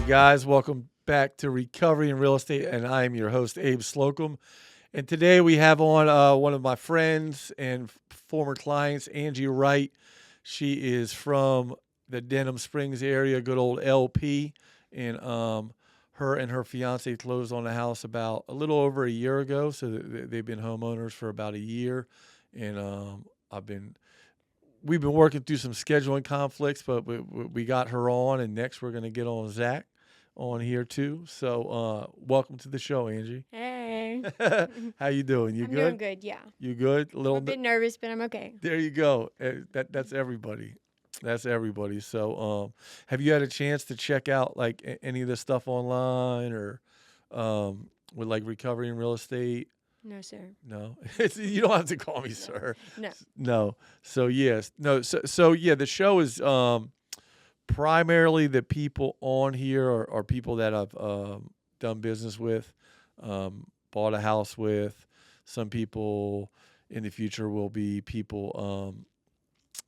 guys. Welcome back to Recovery in Real Estate, and I am your host, Abe Slocum. And today we have on one of my friends and former clients, Angie Wright. She is from the Denham Springs area, good old LP. And her and her fiance closed on the house about a little over a year ago. So they've been homeowners for about a year. And we've been working through some scheduling conflicts, but we got her on, and next we're going to get on Zach on here too. So welcome to the show, Angie. Hey. How you doing? You I'm good? doing good, yeah. You good? A I'm little a bit nervous, but I'm okay. There you go. That's everybody. That's everybody. So have you had a chance to check out like any of the stuff online or with like recovery in real estate? No, sir. No, you don't have to call me sir. No. No. So yes, no. So yeah, the show is primarily the people on here are people that I've done business with, bought a house with. Some people in the future will be people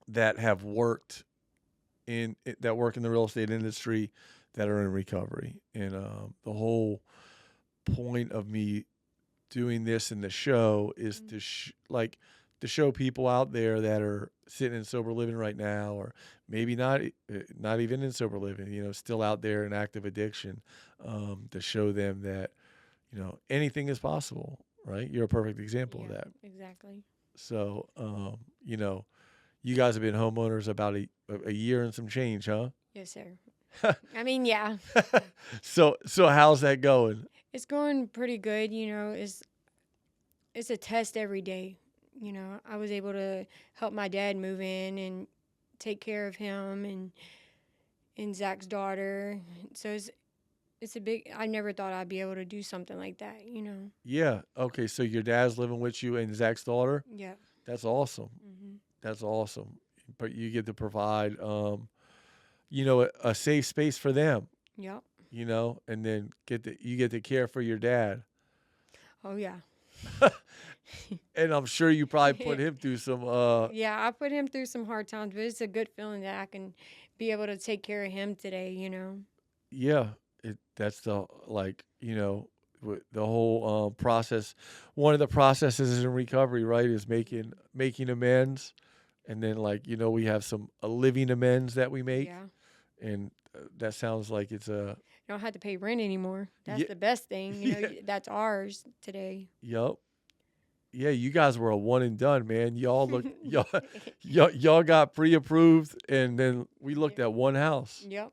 that have worked that work in the real estate industry that are in recovery. And the whole point of me doing this in the show is to show people out there that are sitting in sober living right now, or maybe not even in sober living, still out there in active addiction, to show them that, anything is possible, right? You're a perfect example of that. Exactly. So, you guys have been homeowners about a year and some change, huh? Yes, sir. I mean, yeah. So how's that going? It's going pretty good, it's a test every day. I was able to help my dad move in and take care of him and Zach's daughter. So it's a big, I never thought I'd be able to do something like that. Yeah. Okay. So your dad's living with you and Zach's daughter? Yeah. That's awesome. Mm-hmm. That's awesome. But you get to provide, a safe space for them, Yep. and then you get to care for your dad. Oh, yeah. And I'm sure you probably put him through some. Yeah, I put him through some hard times, but it's a good feeling that I can be able to take care of him today. Yeah. That's the the whole process. One of the processes in recovery, right, is making amends, and then we have a living amends that we make. Yeah. And that sounds like it's a. You don't have to pay rent anymore. That's Yeah. the best thing. Yeah. That's ours today. Yep. Yeah, you guys were a one and done, man. Y'all got pre-approved, and then we looked at one house, Yep.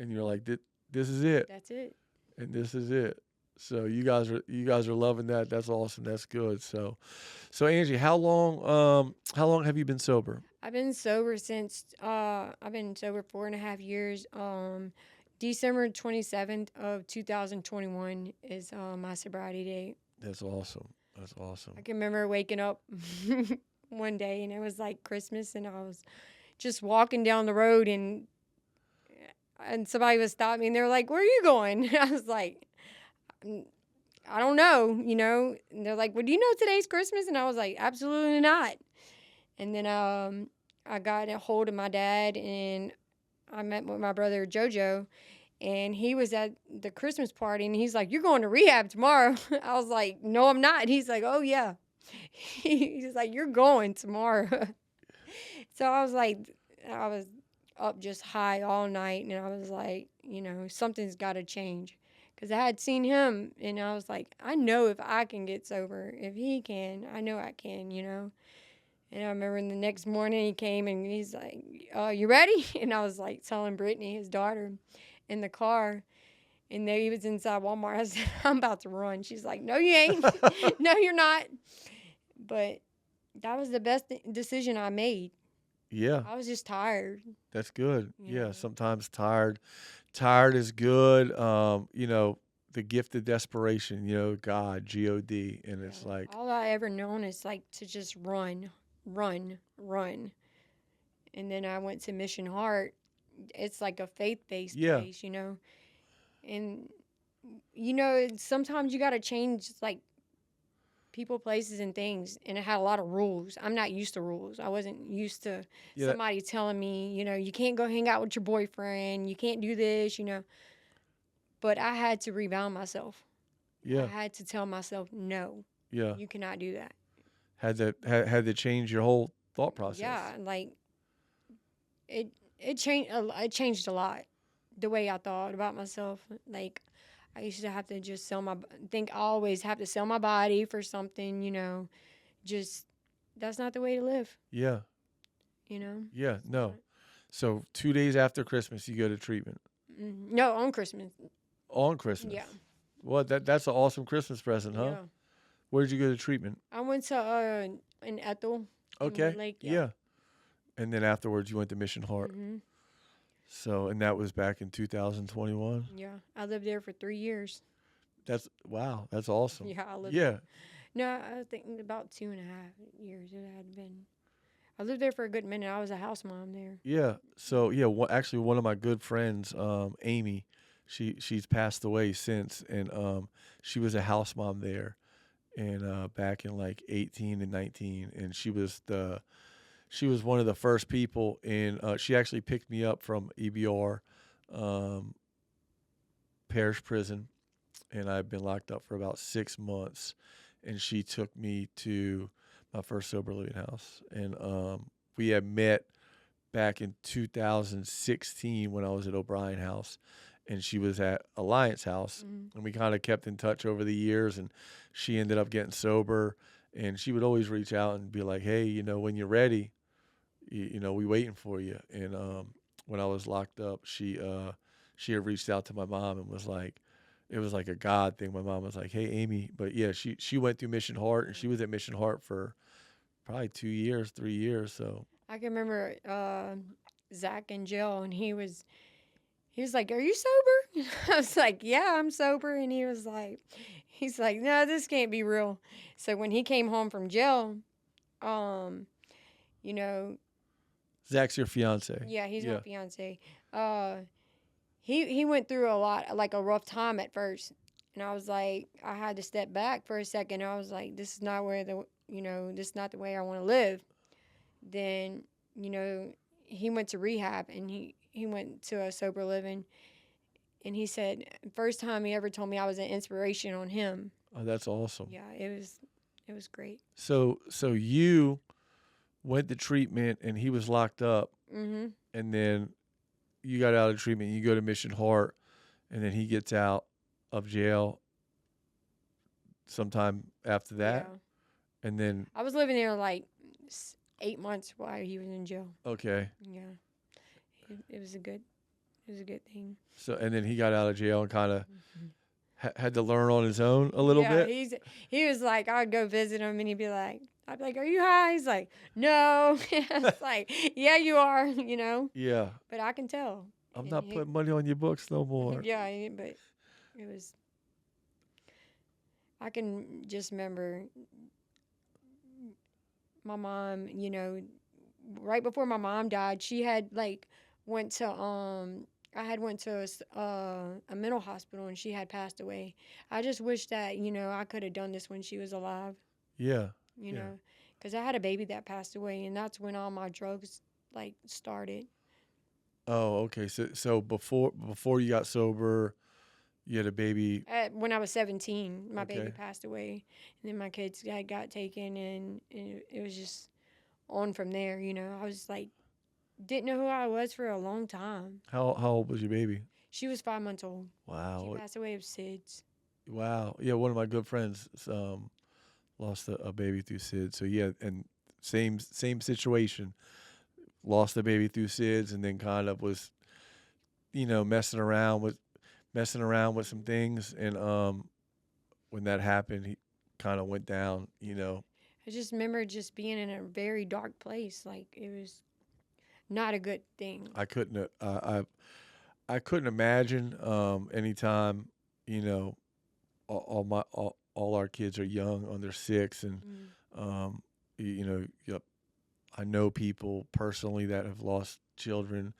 and you're like, this is it, That's it. and this is it. So you guys are loving that. That's awesome. That's good. So Angie, how long have you been sober? I've been sober since I've been sober 4.5 years. December 27th of 2021 is my sobriety date. That's awesome. That's awesome. I can remember waking up one day and it was like Christmas, and I was just walking down the road and somebody was stopping me and they were like, "Where are you going?" I was like, "I don't know," And they're like, "Well, do you know today's Christmas?" And I was like, "Absolutely not." And then I got a hold of my dad and I met with my brother JoJo, and he was at the Christmas party, and he's like, "You're going to rehab tomorrow." I was like, "No, I'm not." He's like, "Oh, yeah." He's like, "You're going tomorrow." So I was up just high all night, and I was like, something's got to change. Because I had seen him, and I was like, I know if I can get sober, if he can, I know I can. And I remember the next morning he came, and he's like, "You ready?" And I was like telling Brittany, his daughter, in the car. And there he was inside Walmart. I said, "I'm about to run." She's like, "No, you ain't." "No, you're not." But that was the best decision I made. Yeah. I was just tired. That's good. Yeah. Yeah. Sometimes tired is good. The gift of desperation, God, G-O-D. And it's like, all I ever known is like to just run. And then I went to Mission Heart. It's like a faith-based place, And sometimes you got to change like people, places, and things, and it had a lot of rules. I'm not used to rules. I wasn't used to somebody telling me, you can't go hang out with your boyfriend. You can't do this, But I had to rebound myself. I Yeah. had to tell myself, no, Yeah. you cannot do that. Had to change your whole thought process. Yeah, like it it changed it changed a lot the way I thought about myself. Like I used to have to just think I always have to sell my body for something, just that's not the way to live, Yeah. you know. Yeah. It's not. No. So 2 days after Christmas, you go to treatment No, on Christmas. on Christmas. Yeah. Well, that's an awesome Christmas present, huh? Yeah. Where did you go to treatment? I went to in Ethel in Okay. Woodlake, yeah. Yeah. And then afterwards, you went to Mission Heart. Mhm. So, and that was back in 2021. Yeah. I lived there for 3 years. That's wow. That's awesome. Yeah, I lived Yeah. there. No, I think about 2.5 years it had been. I lived there for a good minute. I was a house mom there. Yeah. So yeah, actually one of my good friends, Amy, she's passed away since, and she was a house mom there, and back in like 18 and 19, and she was one of the first people in. She actually picked me up from EBR, um, parish prison, and I've been locked up for about 6 months, and she took me to my first sober living house, and we had met back in 2016 when I was at O'Brien House, and she was at Alliance House, Mhm. and we kind of kept in touch over the years, and she ended up getting sober, and she would always reach out and be like, hey, when you're ready, we waiting for you. And when I was locked up, she had reached out to my mom and was like, it was like a God thing. My mom was like, hey, Amy. But yeah, she went through Mission Heart, and she was at Mission Heart for probably 2 years, 3 years. So I can remember Zach in jail, and he was like, "Are you sober?" I was like, "Yeah, I'm sober." And he's like, "No, this can't be real." So when he came home from jail, um, you know, Zach's your fiance. yeah, he's my Yeah. fiance. Uh, he went through a lot, like a rough time at first, and I was like, I had to step back for a second. I was like, this is not this is not the way I want to live. Then, you know, he went to rehab, and he went to a sober living, and he said first time he ever told me I was an inspiration on him. Oh, that's awesome. Yeah, it was great. So you went to treatment, and he was locked up, Mhm. and then you got out of treatment. You go to Mission Heart, and then he gets out of jail sometime after that, Yeah. and then I was living there like 8 months while he was in jail. okay. Yeah. It was a good thing. So and then he got out of jail and kind of had to learn on his own a little Yeah, bit. he was like, I'd go visit him, and I'd be like, "Are you high?" He's like, "No." It's like, "Yeah, you are," Yeah, but I can tell. I'm And not putting money on your books no more. yeah, but it was. I can just remember my mom. Right before my mom died, she had like went to I had went to a mental hospital, and she had passed away. I just wish that I could have done this when she was alive. Yeah, You yeah. know, because I had a baby that passed away, and that's when all my drugs like started. Oh, okay. So before you got sober, you had a baby. When I was 17, my baby Okay. passed away, and then my kids had got taken, and it was just on from there. I was like, didn't know who I was for a long time. How old was your baby? She was 5 months old. She Wow. passed away of SIDS. Wow. Yeah, one of my good friends lost a baby through SIDS. So yeah, and same situation. Lost a baby through SIDS, and then kind of was messing around with some things, and when that happened, he kind of went down. I just remember just being in a very dark place. Like it was not a good thing. I couldn't I couldn't imagine anytime you know all our kids are young, under 6, and Mm. yep. I know people personally that have lost children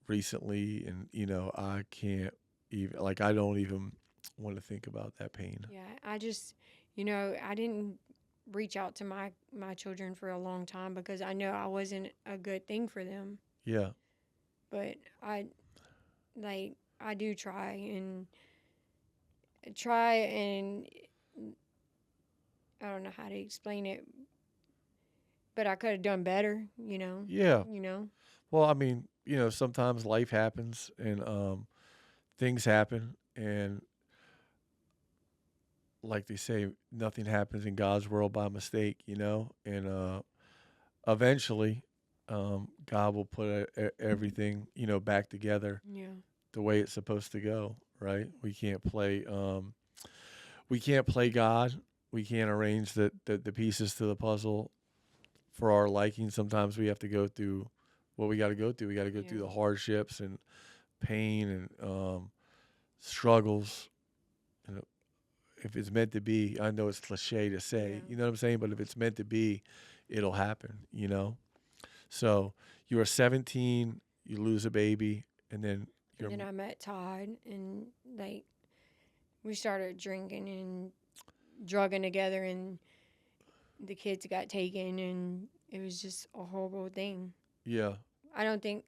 recently, and I can't even, like, I don't even want to think about that pain. Yeah, I just, I didn't reach out to my children for a long time because I know I wasn't a good thing for them. Yeah, But I do try, and try and I don't know how to explain it, but I could have done better, Yeah. you know. Well, I mean, sometimes life happens and things happen, and like they say, nothing happens in God's world by mistake, and eventually, God will put everything, back together Yeah. the way it's supposed to go, right? We can't play God. We can't arrange the pieces to the puzzle for our liking. Sometimes we have to go through what we got to go through. We got to go through Yeah. the hardships and pain and struggles. And if it's meant to be, I know it's cliche to say, Yeah. you know what I'm saying? But if it's meant to be, it'll happen. So you are 17, you lose a baby, and then And you're, then I met Todd, and like we started drinking and drugging together, and the kids got taken, and it was just a horrible thing. yeah, I don't think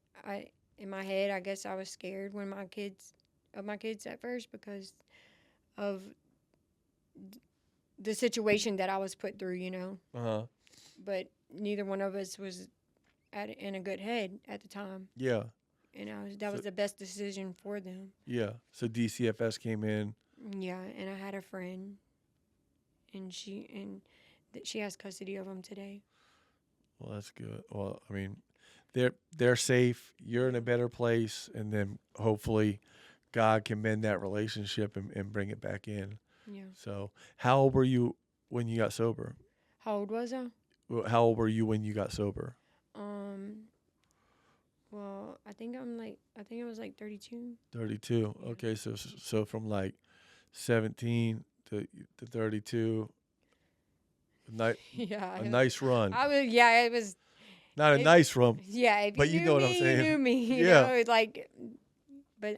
in my head, I guess I was scared when my kids at first because of the situation that I was put through. uh-huh, But neither one of us was in a good head at the time, yeah, and that so, was the best decision for them. yeah. So DCFS came in. Yeah, and I had a friend, and she has custody of him today. Well, that's good. Well, I mean, they're safe. You're in a better place, and then hopefully, God can mend that relationship and bring it back in. Yeah. So, how old were you when you got sober? How old was I? How old were you when you got sober? Um. Well, I think I was like 32. 32. Yeah. Okay, so from like 17 to 32, Yeah. a nice run. I was. Yeah. It was. Not a It, nice run, yeah. If but you you knew know what I'm me, you saying. knew me. You Yeah, know. It's like. But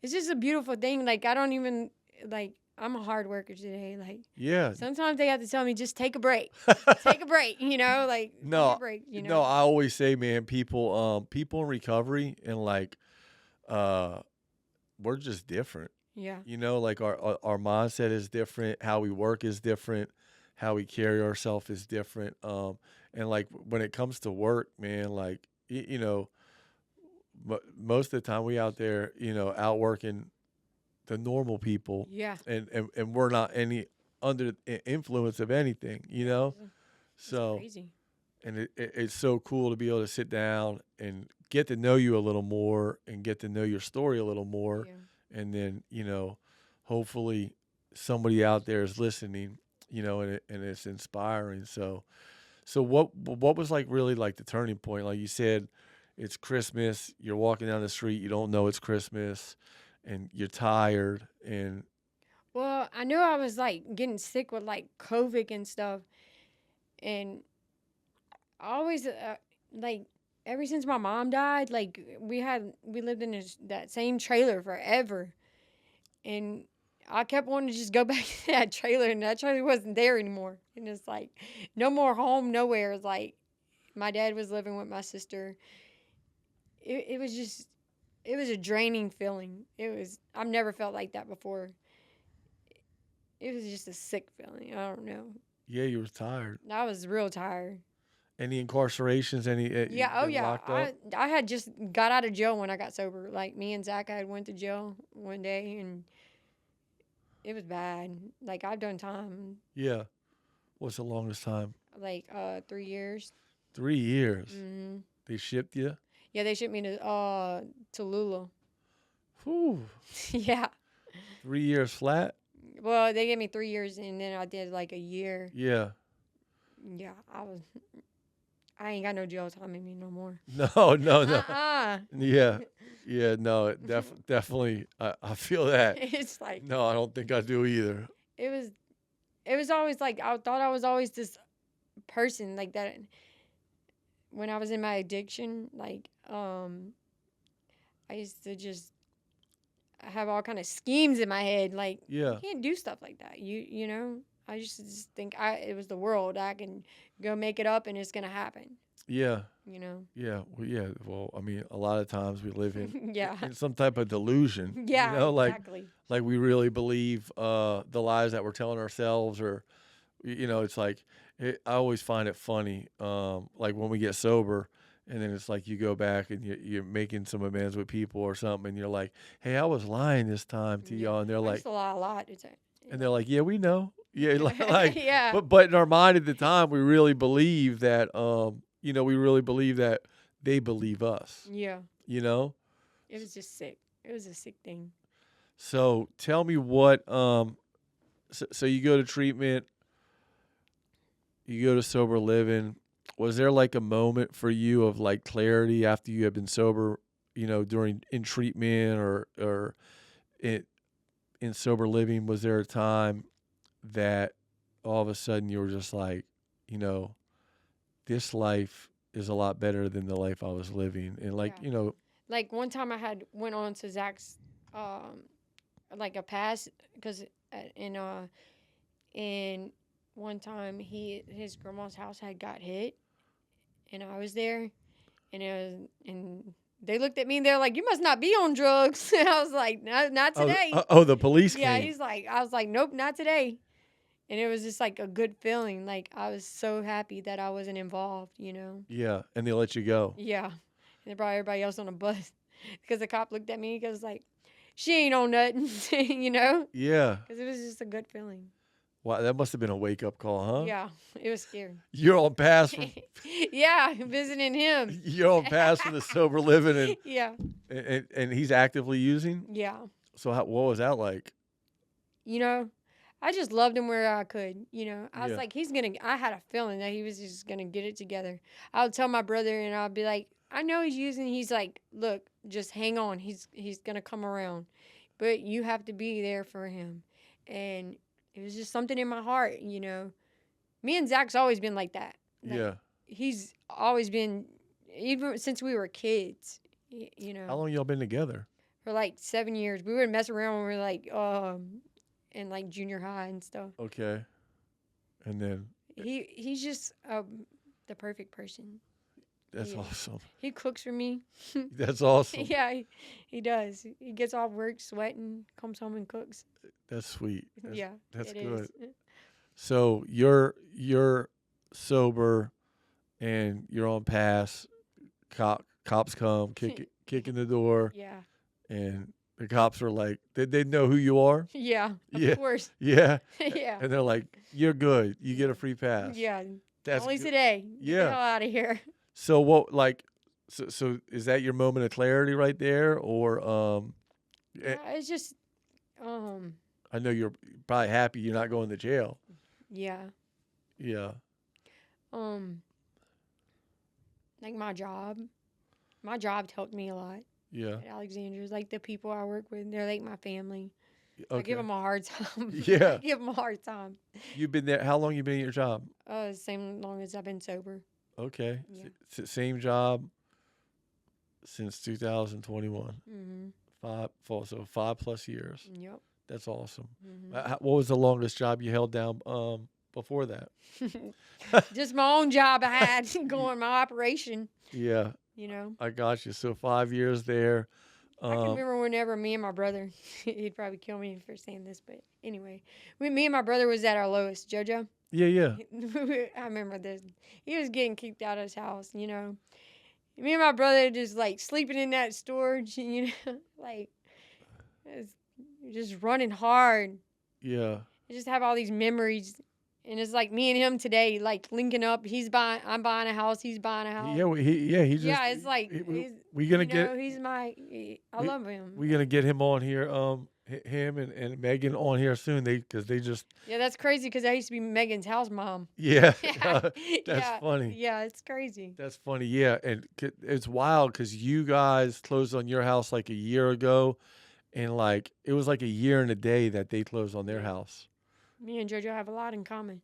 It's just a beautiful thing. Like I don't even like. I'm a hard worker today. Like yeah. sometimes they have to tell me just take a break. Take a break. Like take a No, break. no. I always say, man, people in recovery and like, uh, we're just different. Yeah. Like our mindset is different. How we work is different. How we carry ourselves is different. And like when it comes to work, man, like most of the time we out there, out working the normal people, Yeah. and we're not any under the influence of anything. It's So crazy. and it's so cool to be able to sit down and get to know you a little more and get to know your story a little more, Yeah. and then hopefully somebody out there is listening, and it's inspiring. So what was like really like the turning point? Like you said, it's Christmas, you're walking down the street, you don't know it's Christmas, and you're tired, and Well, I knew I was like getting sick with like COVID and stuff, and I always like ever since my mom died, like we lived in that same trailer forever, and I kept wanting to just go back to that trailer, and that trailer wasn't there anymore, and it's like no more home, nowhere. It's like my dad was living with my sister. It was just it was a draining feeling. I've never felt like that before. It was just a sick feeling. I don't know. yeah, you were tired. I was real tired. Any incarcerations? Any you Yeah, oh been yeah. locked up? I had just got out of jail when I got sober. Like me and Zach had went to jail one day, and it was bad. Like I've done time. Yeah. What's the longest time? Like 3 years. 3 years. Hmm. They shipped you. Yeah, they shipped me to Lula. Whew. Yeah. 3 years flat. Well, they gave me 3 years, and then I did like a year. Yeah. Yeah, I ain't got no jail time in me no more. No, no, no. Uh-uh. Yeah. Yeah. No. Definitely. I feel that. It's like No, I don't think I do either. it was. It was always like I thought I was always this person like that. When I was in my addiction, like I used to just have all kind of schemes in my head. Like Yeah. you can't do stuff like that. You know. I just think it was the world. I can go make it up and it's gonna happen. Yeah. you know? Yeah. Well, yeah. Well, I mean, a lot of times we live Yeah. in some type of delusion, Yeah, exactly. like we really believe the lies that we're telling ourselves, or it's like I always find it funny, like when we get sober, and then it's like you go back and you're making some amends with people or something, and you're like, "Hey, I was lying this time to Yeah. y'all," and they're I like, used to lie a lot. It's and they're like, "Yeah, we know, yeah," like, yeah. but in our mind at the time, we really believe that, we really believe that they believe us, Yeah. you know. It was just sick. It was a sick thing. So tell me what, so you go to treatment, you go to sober living. Was there like a moment for you of like clarity after you had been sober, during in treatment or in sober living? Was there a time that all of a sudden you were just like, you know, this life is a lot better than the life I was living, and like, Yeah. Like one time I had went on to Zach's um like a pass because in one time his grandma's house had got hit and I was there and they looked at me and they're like, you must not be on drugs. And I was like, not today. the police Yeah, came. I was like, nope, not today. And it was just like a good feeling. Like I was so happy that I wasn't involved. Yeah, and they let you go. Yeah. And they brought everybody else on a bus because the cop looked at me because like, she ain't on nothing, Yeah. because it was just a good feeling. Wow, that must have been a wake up call, huh? Yeah, it was scary. You're on pass from Yeah, visiting him. you're on pass from the sober living, Yeah, and he's actively using. yeah. So what was that like? You know, I just loved him where I could. I was Yeah. like, I had a feeling that he was just gonna get it together. I would tell my brother, and I'd be like, I know he's using. He's like, look, just hang on. He's gonna come around, but you have to be there for him. And it was just something in my heart. Me and Zach's always been like that. Like, Yeah. he's always been, even since we were kids. How long y'all been together? For like 7 years. We would mess around when we were like in like junior high and stuff. Okay. And then He's just the perfect person. that's Yeah. awesome. He cooks for me. That's awesome. Yeah, he does. He gets off work sweating, comes home and cooks. That's sweet. Yeah, That's it good. is. So you're sober and you're on pass. Cops come, kick in the door, Yeah, and the cops are like, they know who you are. yeah, Yeah. of course. Yeah. Yeah, And they're like, you're good. You get a free pass. yeah. That's Only good. today. Get Yeah. the hell out of here. So what, like, so is that your moment of clarity right there, or eh, Yeah, it's just I know you're probably happy you're not going to jail. yeah. Yeah. Um, like my job. My job helped me a lot Yeah. at Alexander's. Like the people I work with, they're like my family. I Okay. give them a hard time. Yeah. I give them a hard time. You've been there. How long you been at your job? Same long as I've been sober. Okay. Yeah. Same job since 2021. Mm-hmm. So 5+ years. Yep. That's awesome. Mm-hmm. What was the longest job you held down before that? Just my own job I had going, my operation, Yeah, I got you. So 5 years there. I can remember whenever me and my brother, he'd probably kill me for saying this, but anyway, when me and my brother was at our lowest, JoJo. Yeah. I remember this. He was getting kicked out of his house, Me and my brother just like sleeping in that storage, like it's just running hard. Yeah. I just have all these memories. And it's like me and him today, like linking up. I'm buying a house. He's buying a house. Yeah. He just. Yeah, it's like we gonna get. he's my. I love him. We're gonna get him on here. Him and Megan on here soon. Because they just. Yeah, that's crazy because I used to be Megan's house mom. Yeah. That's That's funny. Yeah, it's crazy. That's funny. Yeah, and it's wild because you guys closed on your house like a year ago, and like it was like a year and a day that they closed on their house. Me and JoJo have a lot in common.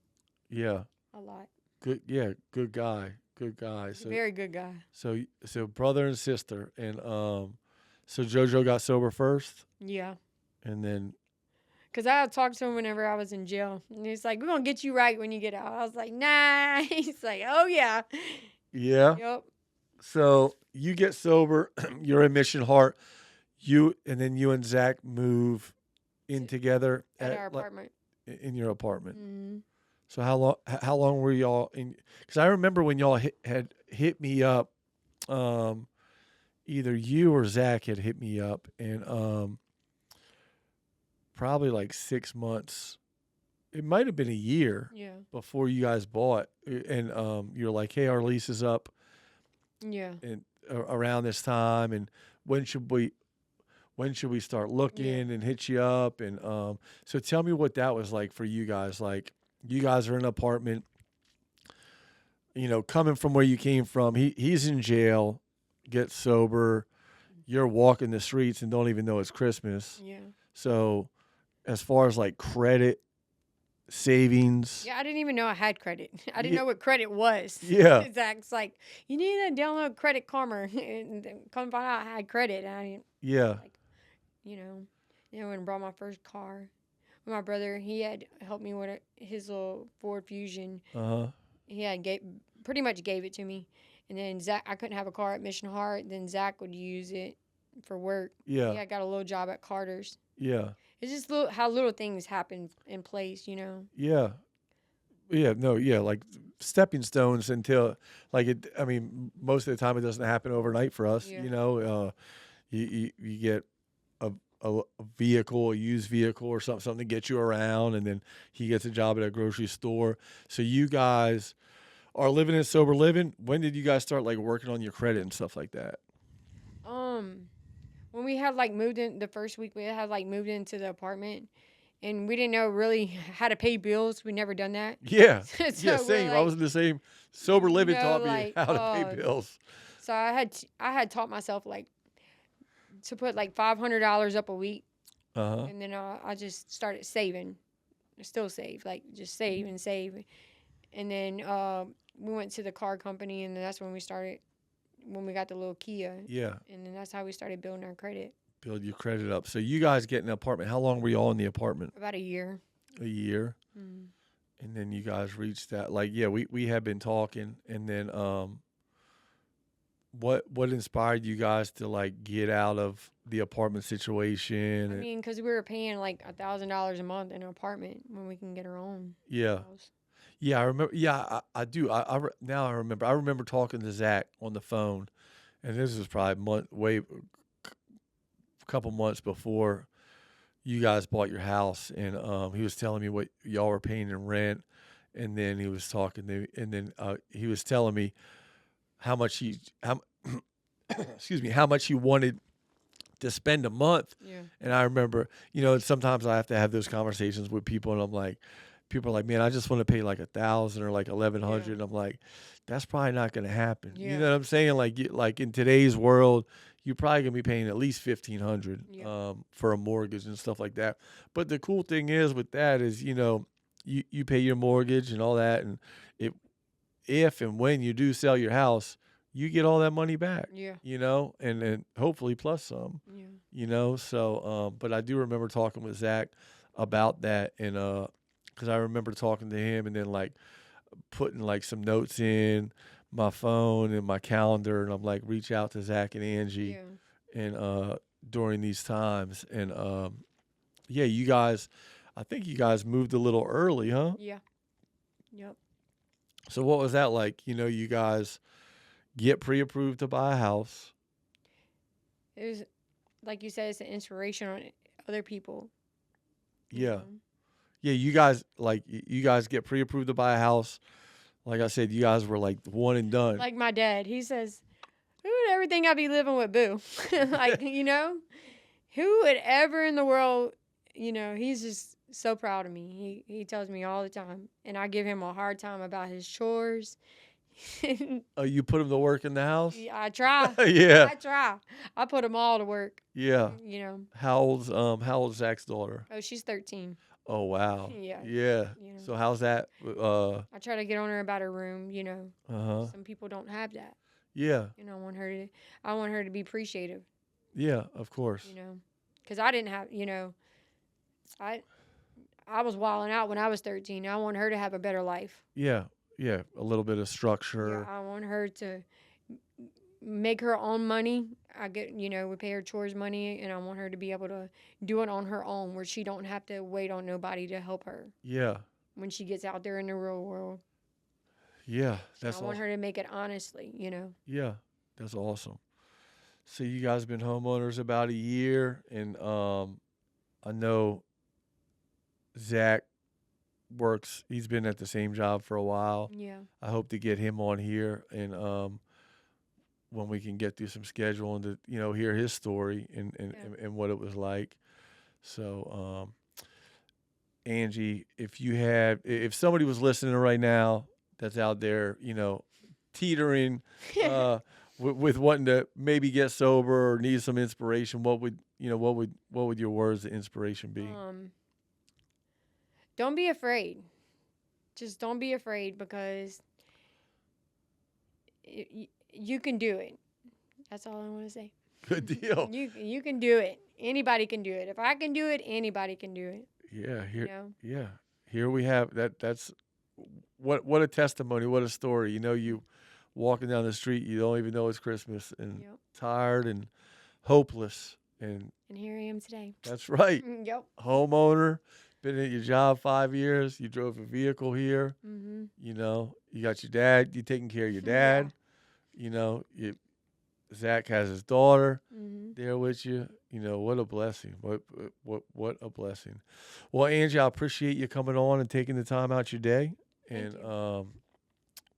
Yeah. A lot. Good. Yeah. Good guy. Good guy. So Very good guy. so brother and sister, and so JoJo got sober first, Yeah. and then Because I would talk to him whenever I was in jail. And he's like, we're going to get you right when you get out. I was like, nah. He's like, oh, yeah. Yeah. Yep. So you get sober. You're in Mission Heart. And then you and Zach move in To, together at our apartment. in your apartment. Mm-hmm. So how long were y'all in? Because I remember when y'all had hit me up. Um, Either you or Zach had hit me up, and probably like 6 months. It might have been a year Yeah. before you guys bought, and you're like, "Hey, our lease is up, Yeah. and around this time, and when should we when should we start Yeah. looking and hit you up?" And so tell me what that was like for you guys. Like, you guys are in an apartment, coming from where you came from. He's in jail, gets sober. You're walking the streets and don't even know it's Christmas. Yeah. So as far as like credit, savings, Yeah, I didn't even know I had credit. I didn't yeah, know what credit was. yeah, Zach's like, you need to download Credit Karma, and then come find out I had credit. And I didn't yeah, like, when I brought my first car. My brother, he had helped me with his little Ford Fusion. uh-huh, He had pretty much gave it to me, and then Zach, I couldn't have a car at Mission Heart. Then Zach would use it for work. yeah, He had got a little job at Carter's. yeah, It's just how little things happen in place. yeah, yeah, no, yeah, like stepping stones until, like, I mean, most of the time it doesn't happen overnight for us, Yeah. you get a, a vehicle, a used vehicle or something to get you around, and then he gets a job at a grocery store. So you guys are living in sober living. When did you guys start like working on your credit and stuff like that? Um, when we had like moved in the first week, we had like moved into the apartment, and we didn't know really how to pay bills. We never done that. Yeah, So yeah, we're same. I like, was in the same. Sober living taught me like, how to pay bills. so I had taught myself like to put like $500 up a week, Uh huh. and then I just started saving. I still save, like just save and save, and then we went to the car company, and that's when we started. When we got the little Kia, Yeah, and then that's how we started building our credit. build your credit up. So you guys get an apartment. How long were you all in the apartment? About a year. A year. Mm. And then you guys reached that. Like, yeah, we had been talking, and then what inspired you guys to like get out of the apartment situation? I mean, because we were paying like $1,000 a month in an apartment when we can get our own Yeah, house. yeah, I remember. Yeah, I do. Now I remember. I remember talking to Zach on the phone, and this was probably a couple months before you guys bought your house, and he was telling me what y'all were paying in rent, and then he was talking to me, and then he was telling me how much excuse me, how much he wanted to spend a month. Yeah. And I remember, sometimes I have to have those conversations with people, and I'm like, people are like, man, I just want to pay like 1,000 or like 1,100. Yeah. And I'm like, that's probably not going to happen. You Yeah. know what I'm saying? Like in today's world, you're probably gonna be paying at least 1,500 Yeah. for a mortgage and stuff like that. But the cool thing is with that is, you pay your mortgage and all that, and it if and when you do sell your house, you get all that money back. Yeah. And then hopefully plus some. Yeah. So but I do remember talking with Zach about that, and because I remember talking to him, and then like putting like some notes in my phone and my calendar, and I'm like, reach out to Zach and Angie, Yeah. and during these times, and yeah, you guys, I think you guys moved a little early, huh? Yeah. Yep. So what was that like? You guys get pre-approved to buy a house. It was like you said, it's an inspiration on other people. you Yeah. know? Yeah, you guys get pre-approved to buy a house. Like I said, you guys were like one and done. Like my dad, he says, "Who would ever think I'd be living with Boo?" Like who would ever in the world? He's just so proud of me. He tells me all the time, and I give him a hard time about his chores. Oh, you put him to work in the house? Yeah, I try. Yeah. I try. I put them all to work. Yeah. How old's Zach's daughter? Oh, she's 13. Oh wow. Yeah. Yeah. So how's that? I try to get on her about her room. Uh-huh. Some people don't have that. Yeah. I want her to be appreciative. Yeah, of course. Because I didn't have. I was wilding out when I was 13. I want her to have a better life. Yeah. yeah, a little bit of Yeah, structure. I want her to make her own money. I get, we pay her chores money, and I want her to be able to do it on her own, where she don't have to wait on nobody to help her Yeah, when she gets out there in the real world. yeah, And I that's want all. her to make it honestly. Yeah, that's awesome. So you guys been homeowners about a year, and I know Zach works. He's been at the same job for a while. Yeah. I hope to get him on here, and when we can get through some scheduling to hear his story Yeah. and what it was like. So Angie, if somebody was listening right now that's out there, teetering with wanting to maybe get sober or need some inspiration, what would your words of inspiration be? um, don't be afraid. Just don't be afraid, because you can do it. That's all I want to say. Good deal. You can do it. Anybody can do it. If I can do it, anybody can do it. Yeah, You here know. yeah. Here we have that's what a testimony, what a story. You walking down the street, you don't even know it's Christmas and Yep. tired and hopeless and And here I am today. that's right. Yep. Homeowner, been at your job 5 years, you drove a vehicle here, Mhm. you got your dad, you taking care of your Yeah. dad, Zach has his daughter Mhm. there with you. What a blessing. What a blessing. Well, Angie, I appreciate you coming on and taking the time out your day. Thank And you.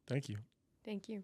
thank you. Thank you.